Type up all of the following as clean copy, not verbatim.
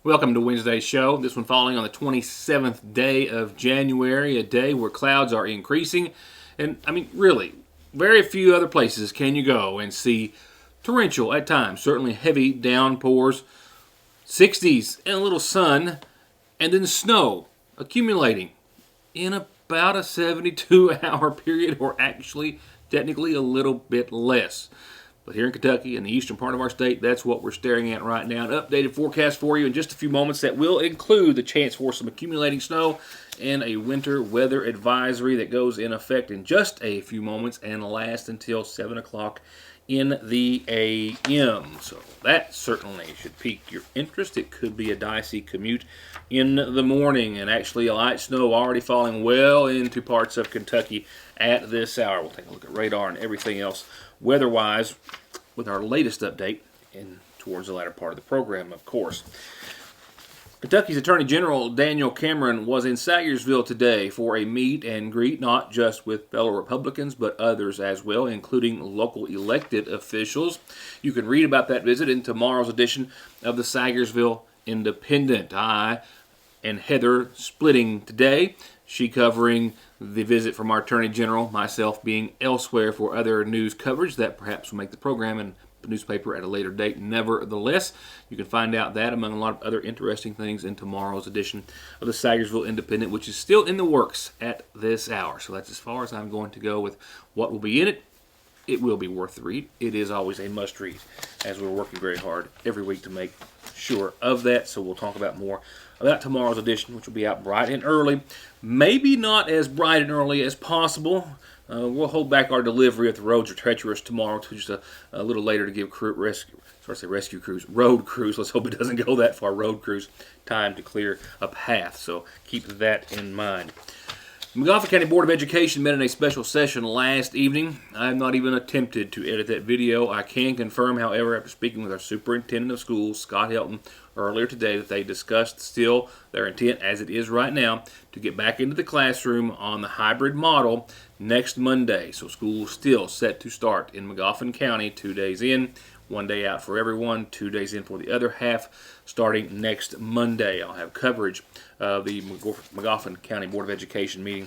Welcome to Wednesday's show. This one falling on the 27th day of January, a day where clouds are increasing. And, really, very few other places can you go and see torrential at times, certainly heavy downpours, 60s and a little sun, and then snow accumulating in about a 72-hour period, or actually, technically, a little bit less. But here in Kentucky, in the eastern part of our state, that's what we're staring at right now. An updated forecast for you in just a few moments that will include the chance for some accumulating snow and a winter weather advisory that goes in effect in just a few moments and lasts until 7 o'clock in the a.m. So that certainly should pique your interest. It could be a dicey commute in the morning, and actually a light snow already falling well into parts of Kentucky at this hour. We'll take a look at radar and everything else weather-wise with our latest update and towards the latter part of the program, of course. Kentucky's Attorney General Daniel Cameron was in Sayersville today for a meet and greet, not just with fellow Republicans, but others as well, including local elected officials. You can read about that visit in tomorrow's edition of the Sayersville Independent. I and Heather splitting today. She covering the visit from our Attorney General, myself being elsewhere for other news coverage that perhaps will make the program and the newspaper at a later date. Nevertheless, you can find out that among a lot of other interesting things in tomorrow's edition of the Sayersville Independent, which is still in the works at this hour. So that's as far as I'm going to go with what will be in it. It will be worth the read. It is always a must read, as we're working very hard every week to make sure of that. So we'll talk about more about tomorrow's edition, which will be out bright and early. Maybe not as bright and early as possible. We'll hold back our delivery if the roads are treacherous tomorrow to just a little later to give road crews. Let's hope it doesn't go that far. Road crews time to clear a path. So keep that in mind. The McGoffin County Board of Education met in a special session last evening. I have not even attempted to edit that video. I can confirm, however, after speaking with our superintendent of schools, Scott Helton, earlier today, that they discussed still their intent, as it is right now, to get back into the classroom on the hybrid model next Monday. So school is still set to start in McGoffin County 2 days in, 1 day out for everyone, 2 days in for the other half, starting next Monday. I'll have coverage of the McGoffin County Board of Education meeting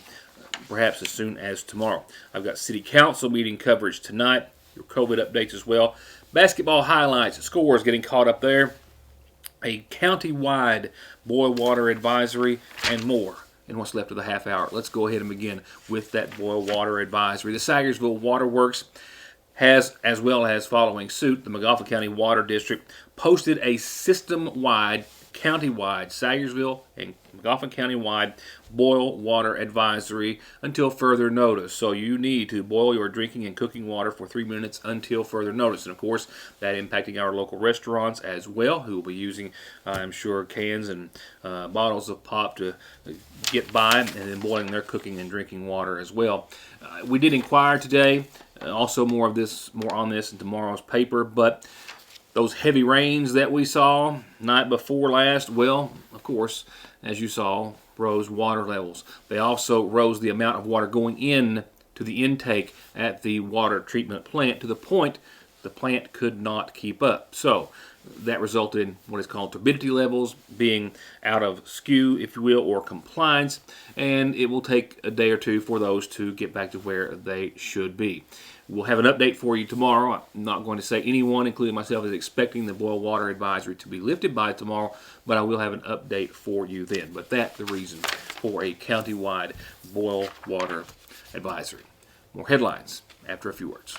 perhaps as soon as tomorrow. I've got City Council meeting coverage tonight, your COVID updates as well. Basketball highlights, scores getting caught up there, a county-wide boil water advisory, and more in what's left of the half hour. Let's go ahead and begin with that boil water advisory. The Sayersville Water Works has, as well as following suit, the McGoffin County Water District posted a system-wide, county-wide, Sayersville and McGoffin County-wide boil water advisory until further notice. So you need to boil your drinking and cooking water for 3 minutes until further notice. And of course, that impacting our local restaurants as well, who will be using, I'm sure, cans and bottles of pop to get by, and then boiling their cooking and drinking water as well. We did inquire today. Also more on this in tomorrow's paper, but those heavy rains that we saw night before last, well, of course, as you saw, rose water levels. They also rose the amount of water going in to the intake at the water treatment plant to the point the plant could not keep up. So that resulted in what is called turbidity levels being out of skew, if you will, or compliance, and it will take a day or two for those to get back to where they should be. We'll have an update for you tomorrow. I'm not going to say anyone, including myself, is expecting the boil water advisory to be lifted by tomorrow, but I will have an update for you then. But that's the reason for a county-wide boil water advisory. More headlines after a few words.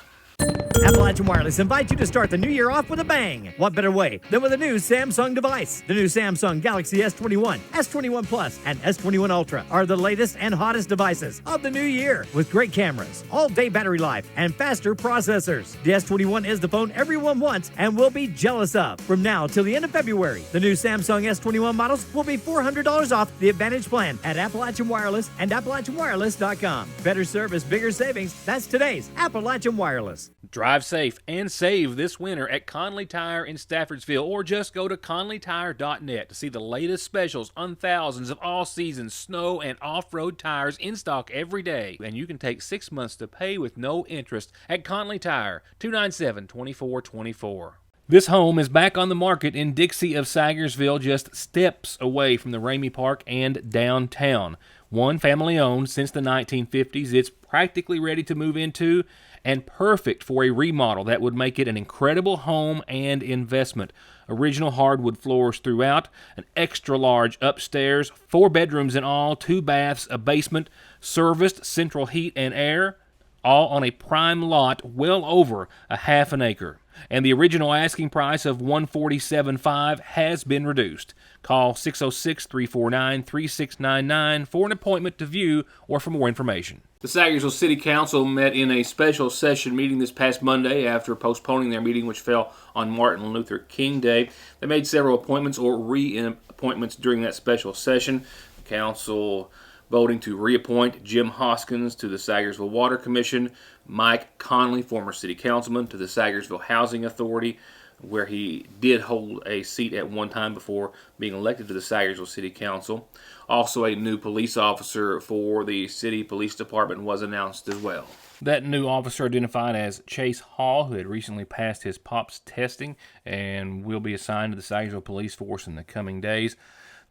Appalachian Wireless invites you to start the new year off with a bang. What better way than with a new Samsung device? The new Samsung Galaxy S21, S21 Plus, and S21 Ultra are the latest and hottest devices of the new year with great cameras, all-day battery life, and faster processors. The S21 is the phone everyone wants and will be jealous of. From now till the end of February, the new Samsung S21 models will be $400 off the Advantage plan at Appalachian Wireless and AppalachianWireless.com. Better service, bigger savings. That's today's Appalachian Wireless. Drive safe and save this winter at Conley Tire in Staffordsville, or just go to conleytire.net to see the latest specials on thousands of all-season snow and off-road tires in stock every day. And you can take 6 months to pay with no interest at Conley Tire, 297-2424. This home is back on the market in Dixie of Sagersville, just steps away from the Ramey Park and downtown. One family owned since the 1950s. It's practically ready to move into and perfect for a remodel that would make it an incredible home and investment. Original hardwood floors throughout, an extra large upstairs, 4 bedrooms in all, 2 baths, a basement, serviced central heat and air, all on a prime lot well over a half an acre. And the original asking price of $147,500 has been reduced. Call 606-349-3699 for an appointment to view or for more information. The Sagersville City Council met in a special session meeting this past Monday after postponing their meeting, which fell on Martin Luther King Day. They made several appointments or reappointments during that special session. The council voting to reappoint Jim Hoskins to the Sagersville Water Commission, Mike Conley, former city councilman, to the Sagersville Housing Authority, where he did hold a seat at one time before being elected to the Sagersville City Council. Also, a new police officer for the city police department was announced as well. That new officer identified as Chase Hall, who had recently passed his POPS testing and will be assigned to the Sagersville Police Force in the coming days.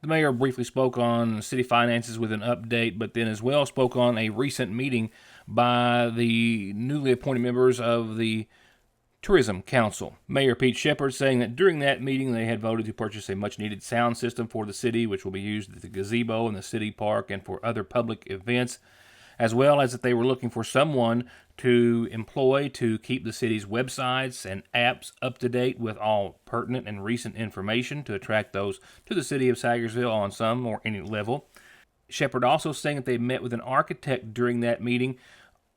The mayor briefly spoke on city finances with an update, but then as well spoke on a recent meeting by the newly appointed members of the Tourism Council. Mayor Pete Shepard saying that during that meeting they had voted to purchase a much-needed sound system for the city, which will be used at the gazebo in the city park and for other public events, as well as that they were looking for someone to employ to keep the city's websites and apps up to date with all pertinent and recent information to attract those to the city of Sagersville on some or any level. Shepard also saying that they met with an architect during that meeting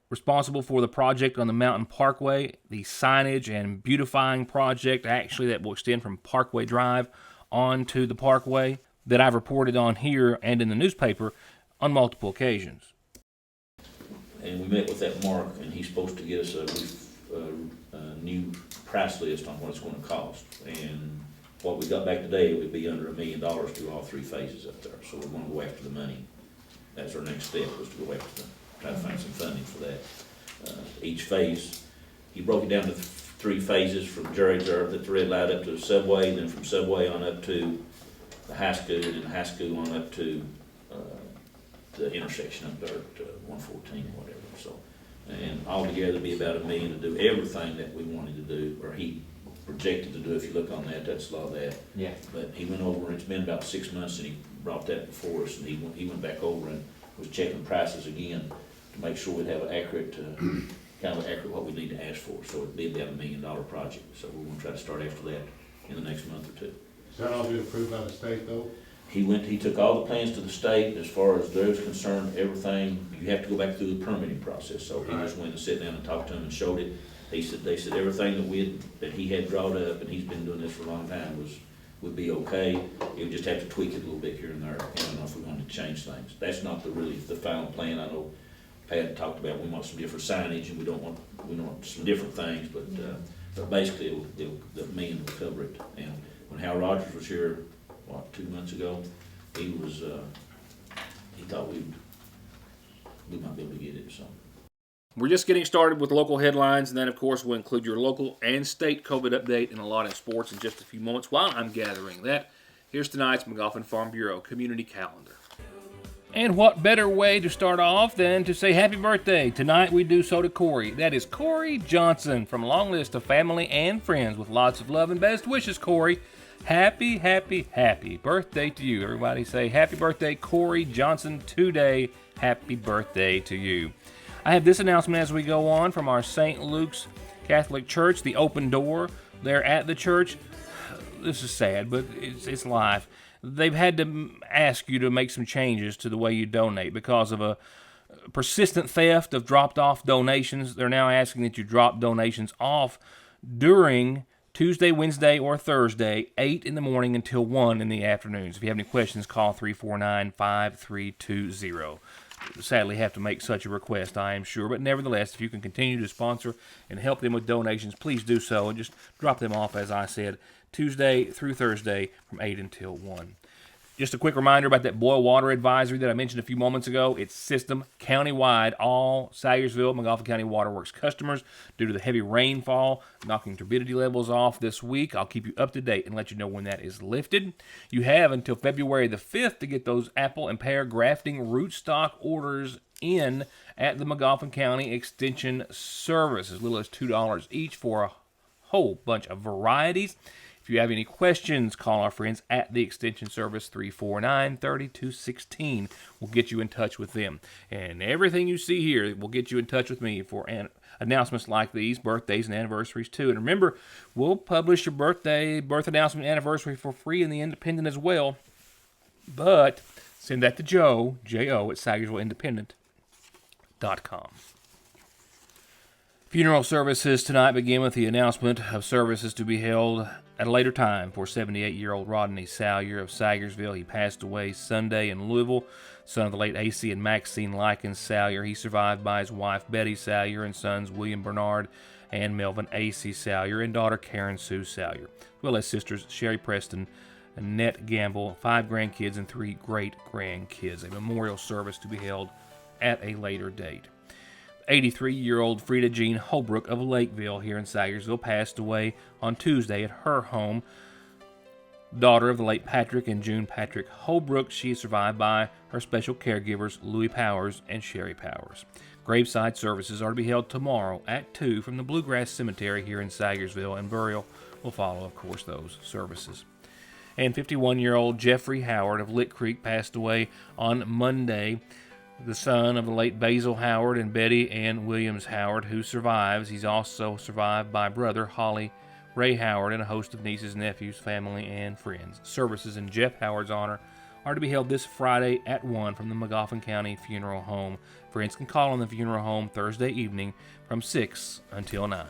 responsible for the project on the Mountain Parkway, the signage and beautifying project actually that will extend from Parkway Drive onto the Parkway that I've reported on here and in the newspaper on multiple occasions. And we met with that Mark, and he's supposed to get us a new price list on what it's going to cost. And what we got back today, it would be under $1 million to do all 3 phases up there. So we're going to go after the money. That's our next step, was to go after try to find some funding for that. Each phase, he broke it down to 3 phases from Jerry Jerv, at the red light, up to the subway, then from subway on up to the high school, and then the high school on up to the intersection up there at 114 or whatever. So, and altogether it'd be about $1 million to do everything that we wanted to do, or he projected to do. If you look on that, that's a lot of that. Yeah. But he went over, and it's been about 6 months, and he brought that before us, and he went back over and was checking prices again to make sure we'd have an accurate, kind of accurate what we need to ask for. So it'd be about $1 million project. So we're going to try to start after that in the next month or 2. Is that all been approved by the state though? He took all the plans to the state as far as those concerned, everything. You have to go back through the permitting process. So he just went and sat down and talked to them and showed it. They said everything that he had brought up, and he's been doing this for a long time, would be okay. He would just have to tweak it a little bit here and there. I don't know if we wanted to change things. That's not the final plan. I know Pat talked about we want some different signage, and we want some different things, but basically the $1 million will cover it. And when Hal Rogers was here, 2 months ago, he thought we might be able to get it. So we're just getting started with local headlines, and then of course we'll include your local and state COVID update and a lot in sports in just a few moments. While I'm gathering that, here's tonight's McGoffin Farm Bureau community calendar. And what better way to start off than to say happy birthday? Tonight we do so to Corey. That is Corey Johnson from a long list of family and friends with lots of love and best wishes, Corey. Happy, happy, happy birthday to you. Everybody say happy birthday, Corey Johnson, today. Happy birthday to you. I have this announcement as we go on from our St. Luke's Catholic Church, the open door there at the church. This is sad, but it's life. They've had to ask you to make some changes to the way you donate because of a persistent theft of dropped off donations. They're now asking that you drop donations off during Tuesday, Wednesday, or Thursday, 8 in the morning until 1 in the afternoons. If you have any questions, call 349-5320. Sadly, have to make such a request, I am sure. But nevertheless, if you can continue to sponsor and help them with donations, please do so. And just drop them off, as I said, Tuesday through Thursday from 8 until 1. Just a quick reminder about that boil water advisory that I mentioned a few moments ago. It's system countywide. All Sayersville, McGoffin County Waterworks customers, due to the heavy rainfall, knocking turbidity levels off this week. I'll keep you up to date and let you know when that is lifted. You have until February the 5th to get those apple and pear grafting rootstock orders in at the McGoffin County Extension Service, as little as $2 each for a whole bunch of varieties. If you have any questions, call our friends at the Extension Service, 349-3216. We'll get you in touch with them. And everything you see here will get you in touch with me for announcements like these, birthdays and anniversaries too. And remember, we'll publish your birth announcement, anniversary for free in the Independent as well. But send that to Joe, J-O, at SayersvilleIndependent.com. Funeral services tonight begin with the announcement of services to be held at a later time for 78-year-old Rodney Salyer of Sayersville. He passed away Sunday in Louisville, son of the late A.C. and Maxine Likens Salyer. He survived by his wife Betty Salyer and sons William Bernard and Melvin A.C. Salyer and daughter Karen Sue Salyer, as well as sisters Sherry Preston, Annette Gamble, 5 grandkids and 3 great-grandkids. A memorial service to be held at a later date. 83-year-old Frida Jean Holbrook of Lakeville here in Sayersville passed away on Tuesday at her home. Daughter of the late Patrick and June Patrick Holbrook, she is survived by her special caregivers Louis Powers and Sherry Powers. Graveside services are to be held tomorrow at 2 from the Bluegrass Cemetery here in Sayersville, and burial will follow, of course, those services. And 51-year-old Jeffrey Howard of Lick Creek passed away on Monday, the son of the late Basil Howard and Betty Ann Williams Howard, who survives. He's also survived by brother Holly Ray Howard and a host of nieces, nephews, family, and friends. Services in Jeff Howard's honor are to be held this Friday at 1 from the McGoffin County Funeral Home. Friends can call on the funeral home Thursday evening from 6 until 9.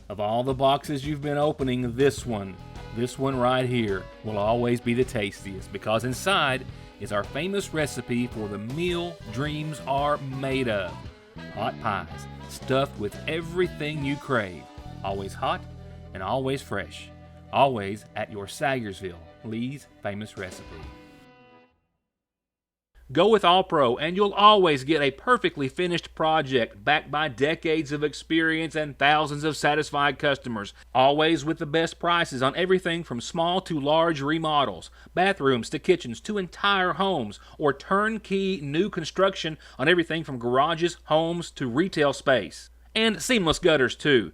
Of all the boxes you've been opening, this one right here will always be the tastiest, because inside is our famous recipe for the meal dreams are made of. Hot pies, stuffed with everything you crave. Always hot and always fresh. Always at your Sayersville, Lee's famous recipe. Go with All Pro and you'll always get a perfectly finished project backed by decades of experience and thousands of satisfied customers. Always with the best prices on everything from small to large remodels, bathrooms to kitchens to entire homes, or turnkey new construction on everything from garages, homes to retail space. And seamless gutters too.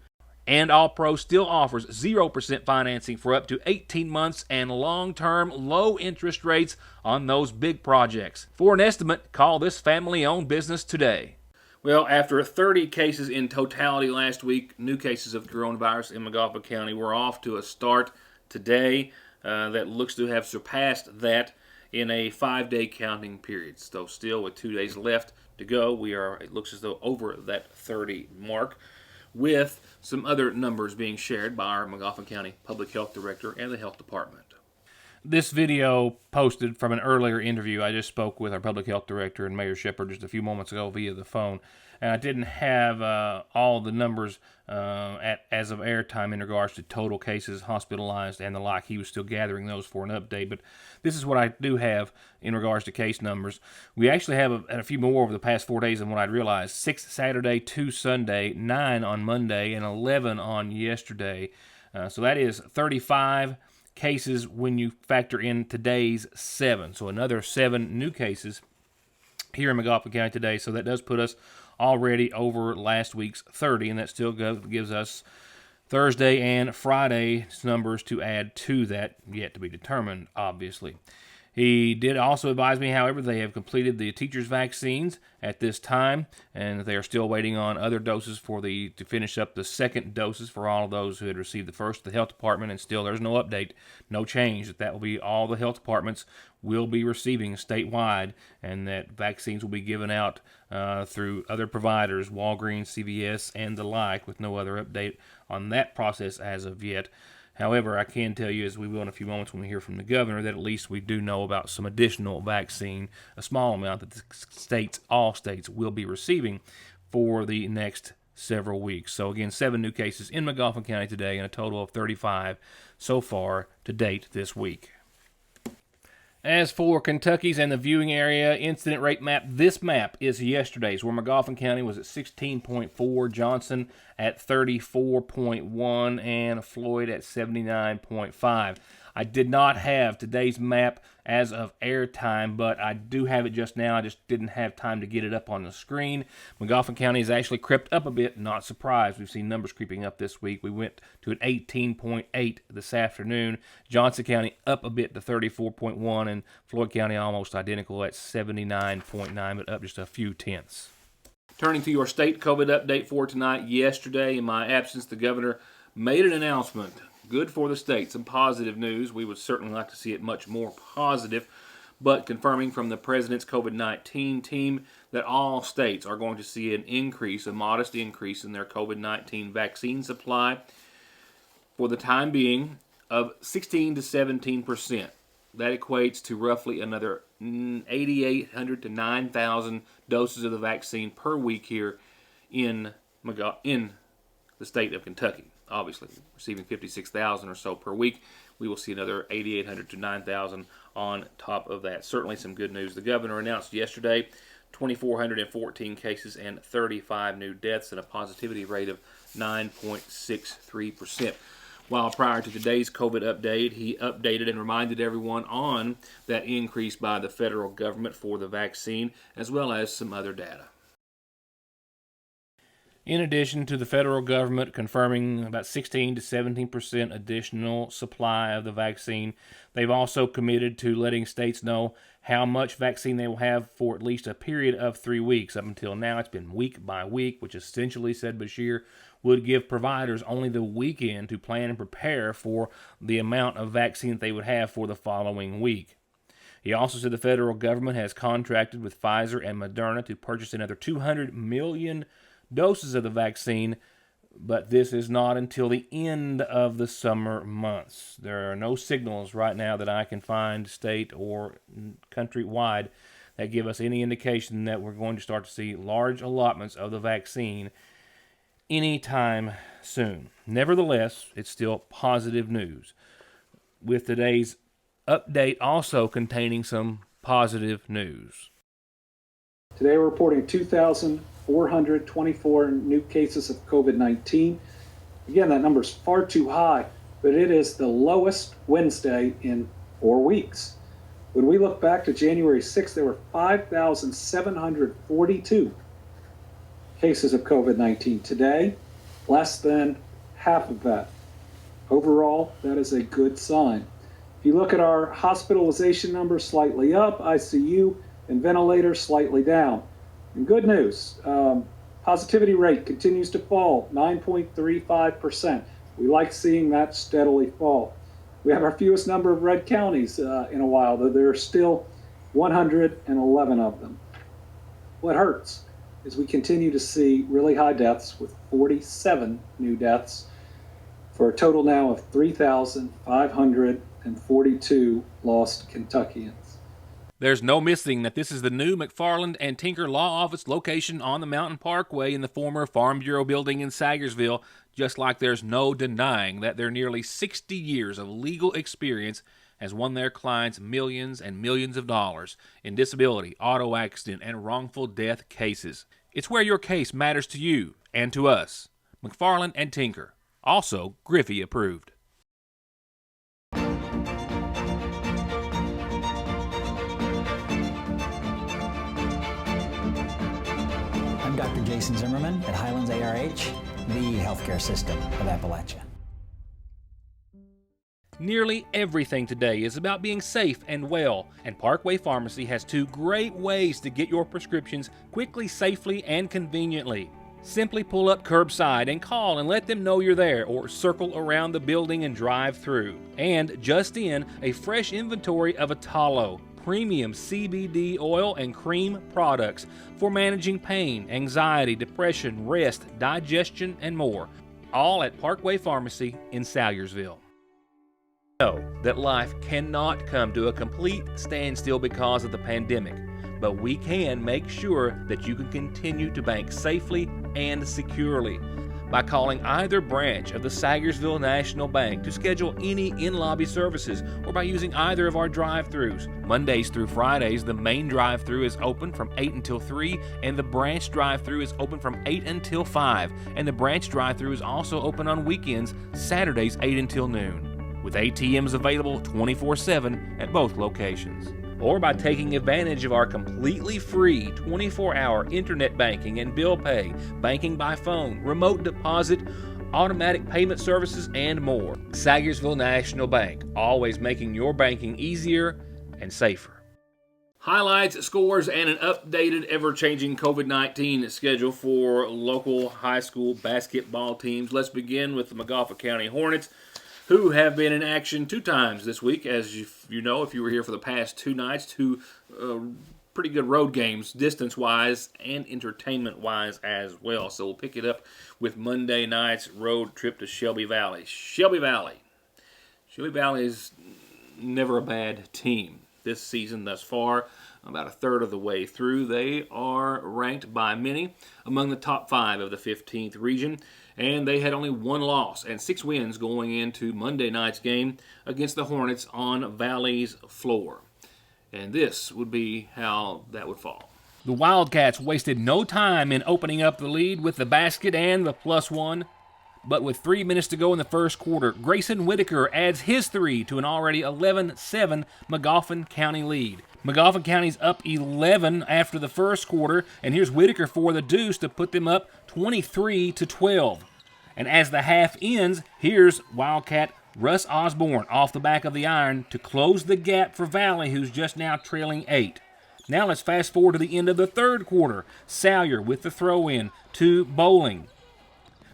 And All Pro still offers 0% financing for up to 18 months and long-term low interest rates on those big projects. For an estimate, call this family-owned business today. Well, after 30 cases in totality last week, new cases of coronavirus in McGoffin County, we're off to a start today that looks to have surpassed that in a 5-day counting period. So still with 2 days left to go, it looks as though over that 30 mark, with some other numbers being shared by our McGoffin County Public Health Director and the Health Department. This video posted from an earlier interview. I just spoke with our Public Health Director and Mayor Shepherd just a few moments ago via the phone, and I didn't have all the numbers as of airtime in regards to total cases, hospitalized, and the like. He was still gathering those for an update, but this is what I do have in regards to case numbers. We actually have a few more over the past 4 days than what I'd realized. 6 Saturday, 2 Sunday, 9 on Monday, and 11 on yesterday. So that is 35 cases when you factor in today's 7. So another 7 new cases here in McGoffin County today. So that does put us already over last week's 30, and that still gives us Thursday and Friday's numbers to add to that, yet to be determined, obviously. He did also advise me, however, they have completed the teachers' vaccines at this time, and they are still waiting on other doses to finish up the second doses for all of those who had received the first. The health department, and still there's no update, no change, that will be all the health departments will be receiving statewide, and that vaccines will be given out through other providers, Walgreens, CVS, and the like, with no other update on that process as of yet. However, I can tell you, as we will in a few moments when we hear from the governor, that at least we do know about some additional vaccine, a small amount that all states will be receiving for the next several weeks. So again, 7 new cases in McGoffin County today and a total of 35 so far to date this week. As for Kentucky's and the viewing area incident rate map, this map is yesterday's, where McGoffin County was at 16.4, Johnson at 34.1, and Floyd at 79.5. I did not have today's map as of airtime, but I do have it just now. I just didn't have time to get it up on the screen. McGoffin County has actually crept up a bit. Not surprised. We've seen numbers creeping up this week. We went to an 18.8 this afternoon. Johnson County up a bit to 34.1, and Floyd County almost identical at 79.9, but up just a few tenths. Turning to your state COVID update for tonight, yesterday in my absence, the governor made an announcement. Good for the state. Some positive news. We would certainly like to see it much more positive, but confirming from the president's COVID-19 team that all states are going to see an increase, a modest increase in their COVID-19 vaccine supply for the time being of 16 to 17%. That equates to roughly another 8,800 to 9,000 doses of the vaccine per week here in the state of Kentucky. Obviously, receiving 56,000 or so per week. We will see another 8,800 to 9,000 on top of that. Certainly some good news. The governor announced yesterday 2,414 cases and 35 new deaths and a positivity rate of 9.63%. While prior to today's COVID update, he updated and reminded everyone on that increase by the federal government for the vaccine, as well as some other data. In addition to the federal government confirming about 16 to 17% additional supply of the vaccine, they've also committed to letting states know how much vaccine they will have for at least a period of 3 weeks. Up until now, it's been week by week, which essentially, said Beshear, would give providers only the weekend to plan and prepare for the amount of vaccine that they would have for the following week. He also said the federal government has contracted with Pfizer and Moderna to purchase another 200 million doses of the vaccine, but this is not until the end of the summer months. There are no signals right now that I can find state or countrywide that give us any indication that we're going to start to see large allotments of the vaccine anytime soon. Nevertheless, it's still positive news, with today's update also containing some positive news. Today we're reporting 2,424 new cases of COVID-19. Again, that number is far too high, but it is the lowest Wednesday in 4 weeks. When we look back to January 6th, there were 5,742 cases of COVID-19. Today, less than half of that. Overall, that is a good sign. If you look at our hospitalization numbers, slightly up, ICU and ventilators slightly down. And good news, positivity rate continues to fall, 9.35%. We like seeing that steadily fall. We have our fewest number of red counties in a while, though there are still 111 of them. What hurts is we continue to see really high deaths, with 47 new deaths for a total now of 3,542 lost Kentuckians. There's no missing that this is the new McFarland and Tinker Law Office location on the Mountain Parkway in the former Farm Bureau building in Sayersville, just like there's no denying that their nearly 60 years of legal experience has won their clients millions and millions of dollars in disability, auto accident, and wrongful death cases. It's where your case matters to you and to us. McFarland and Tinker, also Griffey approved. I'm Dr. Jason Zimmerman at Highlands ARH, the healthcare system of Appalachia. Nearly everything today is about being safe and well, and Parkway Pharmacy has 2 great ways to get your prescriptions quickly, safely, and conveniently. Simply pull up curbside and call and let them know you're there, or circle around the building and drive through. And just in, a fresh inventory of Atalo, premium CBD oil and cream products for managing pain, anxiety, depression, rest, digestion, and more. All at Parkway Pharmacy in Salyersville. Know that life cannot come to a complete standstill because of the pandemic, but we can make sure that you can continue to bank safely and securely by calling either branch of the Sagersville National Bank to schedule any in-lobby services or by using either of our drive-thrus. Mondays through Fridays, the main drive-thru is open from 8 until 3, and the branch drive-thru is open from 8 until 5, and the branch drive-thru is also open on weekends, Saturdays 8 until noon, with ATMs available 24/7 at both locations. Or by taking advantage of our completely free 24-hour internet banking and bill pay, banking by phone, remote deposit, automatic payment services, and more. Sagersville National Bank, always making your banking easier and safer. Highlights, scores, and an updated, ever-changing COVID-19 schedule for local high school basketball teams. Let's begin with the Magawa County Hornets, who have been in action 2 times this week. As you know, if you were here for the past 2 nights, 2 pretty good road games, distance-wise and entertainment-wise as well. So we'll pick it up with Monday night's road trip to Shelby Valley. Shelby Valley is never a bad team this season thus far. About a third of the way through, they are ranked by many among the top 5 of the 15th region, and they had only 1 loss and 6 wins going into Monday night's game against the Hornets on Valley's floor. And this would be how that would fall. The Wildcats wasted no time in opening up the lead with the basket and the +1. But with 3 minutes to go in the first quarter, Grayson Whitaker adds his 3 to an already 11-7 Magawa County lead. Magawa County's up 11 after the first quarter, and here's Whitaker for the deuce to put them up 23-12. And as the half ends, here's Wildcat Russ Osborne off the back of the iron to close the gap for Valley, who's just now trailing 8. Now let's fast forward to the end of the third quarter. Salyer with the throw-in to Bowling.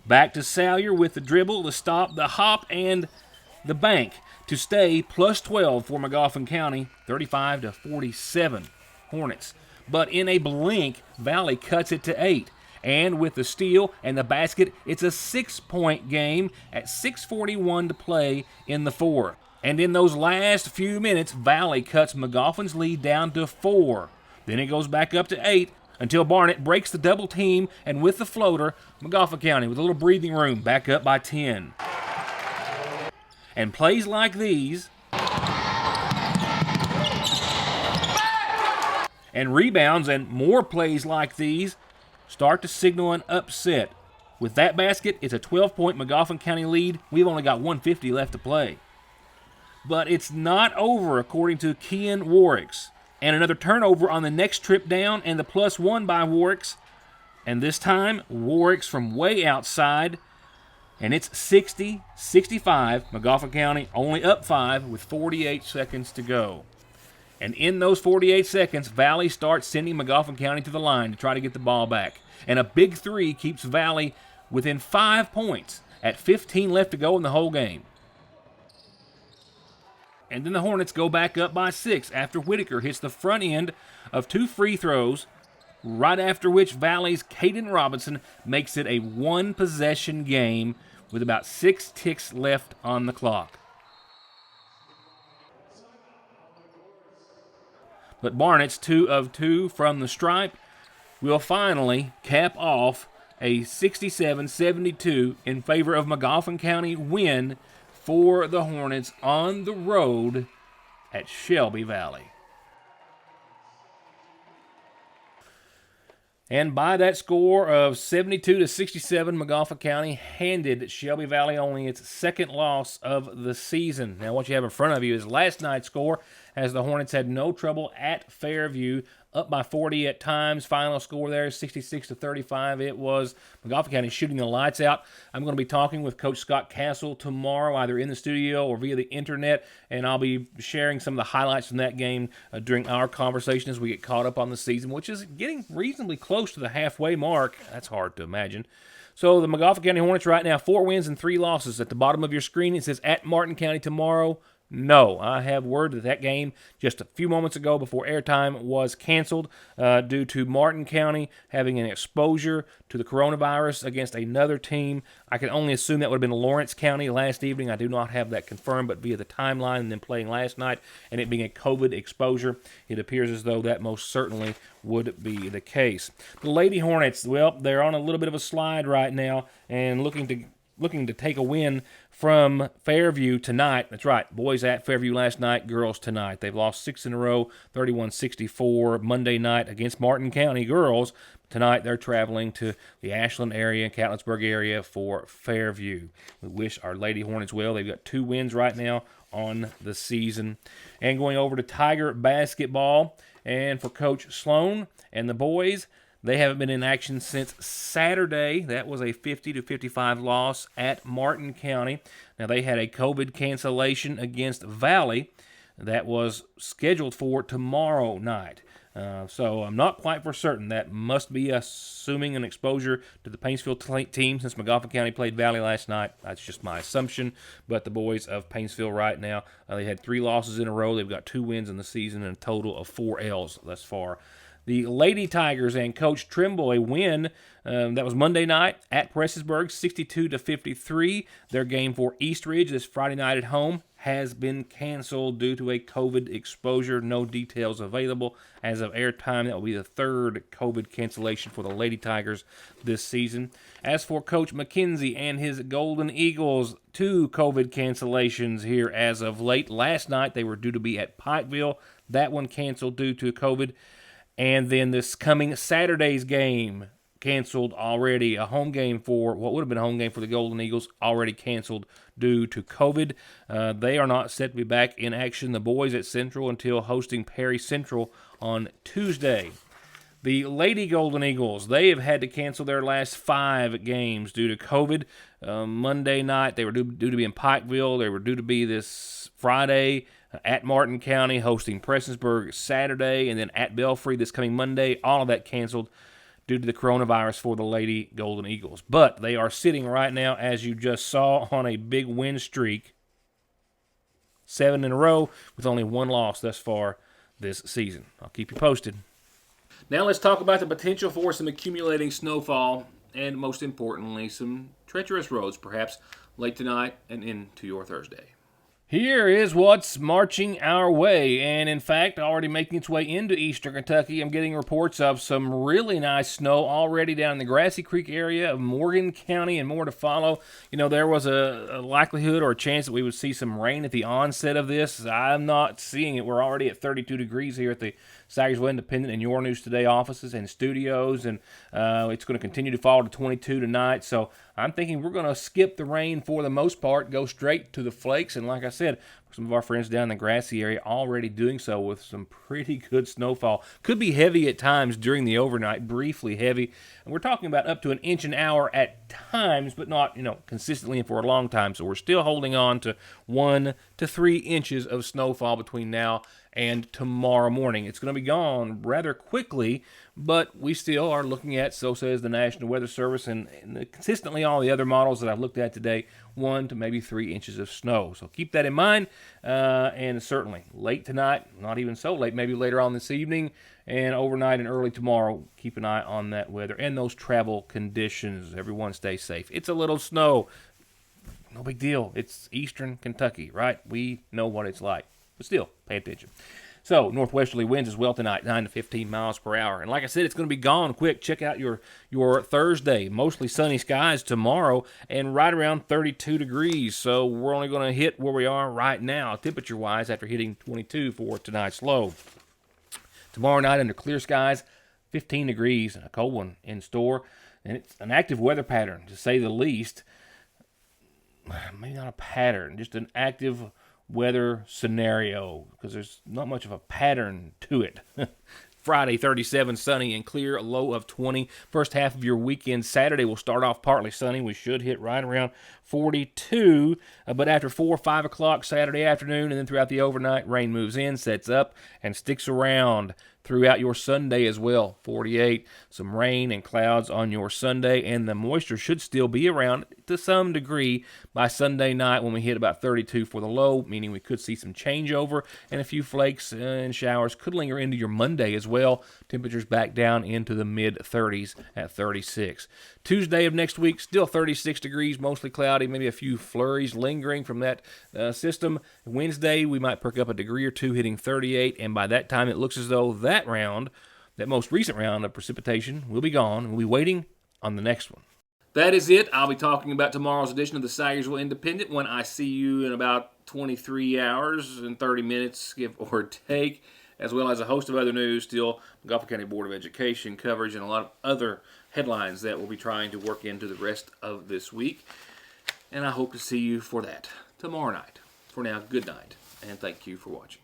Back to Salyer with the dribble, the stop, the hop, and the bank to stay +12 for Magawa County, 35-47 Hornets. But in a blink, Valley cuts it to 8. And with the steal and the basket, it's a 6-point game at 6:41 to play in the 4. And in those last few minutes, Valley cuts Magawa's lead down to 4. Then it goes back up to 8. Until Barnett breaks the double team, and with the floater, Magawa County with a little breathing room back up by 10. And plays like these, and rebounds and more plays like these start to signal an upset. With that basket, it's a 12-point Magawa County lead. We've only got 1:50 left to play. But it's not over, according to Kian Warwicks. And another turnover on the next trip down, and the +1 by Warwicks. And this time, Warwicks from way outside. And it's 60-65. Magawa County only up 5 with 48 seconds to go. And in those 48 seconds, Valley starts sending Magawa County to the line to try to get the ball back. And a big 3 keeps Valley within 5 points at 15 left to go in the whole game. And then the Hornets go back up by 6 after Whitaker hits the front end of 2 free throws, right after which Valley's Caden Robinson makes it a 1-possession game with about 6 ticks left on the clock. But Barnett's 2 of 2 from the stripe will finally cap off a 67-72 in favor of Magawa County win for the Hornets on the road at Shelby Valley. And by that score of 72-67, Magawa County handed Shelby Valley only its 2nd loss of the season. Now what you have in front of you is last night's score, as the Hornets had no trouble at Fairview, up by 40 at times. Final score there, 66-35. It was Magawa County shooting the lights out. I'm going to be talking with Coach Scott Castle tomorrow, either in the studio or via the internet, and I'll be sharing some of the highlights from that game during our conversation as we get caught up on the season, which is getting reasonably close to the halfway mark. That's hard to imagine. So the Magawa County Hornets right now, 4 wins and 3 losses. At the bottom of your screen, it says at Martin County tomorrow. No, I have word that that game just a few moments ago before airtime was canceled due to Martin County having an exposure to the coronavirus against another team. I can only assume that would have been Lawrence County last evening. I do not have that confirmed, but via the timeline and then playing last night and it being a COVID exposure, it appears as though that most certainly would be the case. The Lady Hornets, well, they're on a little bit of a slide right now and looking to take a win from Fairview tonight. That's right, boys at Fairview last night, girls tonight. They've lost 6 in a row, 31-64 Monday night against Martin County girls. Tonight they're traveling to the Ashland area, Catlettsburg area for Fairview. We wish our Lady Hornets well. They've got 2 wins right now on the season. And going over to Tiger basketball, and for Coach Sloan and the boys, they haven't been in action since Saturday. That was a 50-55 loss at Martin County. Now, they had a COVID cancellation against Valley that was scheduled for tomorrow night. So I'm not quite for certain. That must be assuming an exposure to the Paintsville team since McGoffin County played Valley last night. That's just my assumption. But the boys of Paintsville right now, they had 3 losses in a row. They've got 2 wins in the season and a total of 4 L's thus far. The Lady Tigers and Coach Trimble, a win that was Monday night at Prestonsburg, 62-53. Their game for Eastridge this Friday night at home has been canceled due to a COVID exposure. No details available as of airtime. That will be the 3rd COVID cancellation for the Lady Tigers this season. As for Coach McKenzie and his Golden Eagles, 2 COVID cancellations here as of late. Last night they were due to be at Pikeville. That one canceled due to COVID. And then this coming Saturday's game canceled already. A home game for what would have been a home game for the Golden Eagles already canceled due to COVID. They are not set to be back in action, the boys at Central, until hosting Perry Central on Tuesday. The Lady Golden Eagles, they have had to cancel their last 5 games due to COVID. Monday night, they were due to be in Pikeville. They were due to be this Friday at Martin County, hosting Prestonsburg Saturday, and then at Belfry this coming Monday. All of that canceled due to the coronavirus for the Lady Golden Eagles. But they are sitting right now, as you just saw, on a big win streak. 7 in a row with only 1 loss thus far this season. I'll keep you posted. Now let's talk about the potential for some accumulating snowfall and, most importantly, some treacherous roads, perhaps late tonight and into your Thursday. Here is what's marching our way, and in fact, already making its way into eastern Kentucky. I'm getting reports of some really nice snow already down in the Grassy Creek area of Morgan County and more to follow. You know, there was a likelihood or a chance that we would see some rain at the onset of this. I'm not seeing it. We're already at 32 degrees here at the Sagersville Independent and Your News Today offices and studios, and it's going to continue to fall to 22 tonight. So I'm thinking we're going to skip the rain for the most part, go straight to the flakes, and like I said, some of our friends down in the Grassy area already doing so with some pretty good snowfall. Could be heavy at times during the overnight, briefly heavy, and we're talking about up to 1 inch an hour at times, but not, consistently and for a long time. So we're still holding on to 1 to 3 inches of snowfall between now and tomorrow morning. It's going to be gone rather quickly, but we still are looking at, so says the National Weather Service, and consistently all the other models that I've looked at today, 1 to maybe 3 inches of snow. So keep that in mind, and certainly late tonight, not even so late, maybe later on this evening, and overnight and early tomorrow, keep an eye on that weather and those travel conditions. Everyone stay safe. It's a little snow. No big deal. It's eastern Kentucky, right? We know what it's like. But still, pay attention. So, northwesterly winds as well tonight, 9 to 15 miles per hour. And like I said, it's going to be gone quick. Check out your Thursday. Mostly sunny skies tomorrow and right around 32 degrees. So, we're only going to hit where we are right now, temperature-wise, after hitting 22 for tonight's low. Tomorrow night, under clear skies, 15 degrees, and a cold one in store. And it's an active weather pattern, to say the least. Maybe not a pattern, just an active weather scenario, because there's not much of a pattern to it. Friday, 37, sunny and clear, a low of 20. First half of your weekend, Saturday, will start off partly sunny. We should hit right around 42, but after 4 or 5 o'clock Saturday afternoon and then throughout the overnight, rain moves in, sets up, and sticks around throughout your Sunday as well. 48, some rain and clouds on your Sunday, and the moisture should still be around to some degree by Sunday night when we hit about 32 for the low, meaning we could see some changeover, and a few flakes and showers could linger into your Monday as well. Temperatures back down into the mid-30s at 36. Tuesday of next week, still 36 degrees, mostly cloudy, maybe a few flurries lingering from that system. Wednesday, we might perk up a degree or two, hitting 38, and by that time, it looks as though that most recent round of precipitation will be gone. We'll be waiting on the next one. That is it. I'll be talking about tomorrow's edition of the Sayersville Independent when I see you in about 23 hours and 30 minutes, give or take, as well as a host of other news, still Montgomery County Board of Education coverage, and a lot of other headlines that we'll be trying to work into the rest of this week. And I hope to see you for that tomorrow night. For now, good night, and thank you for watching.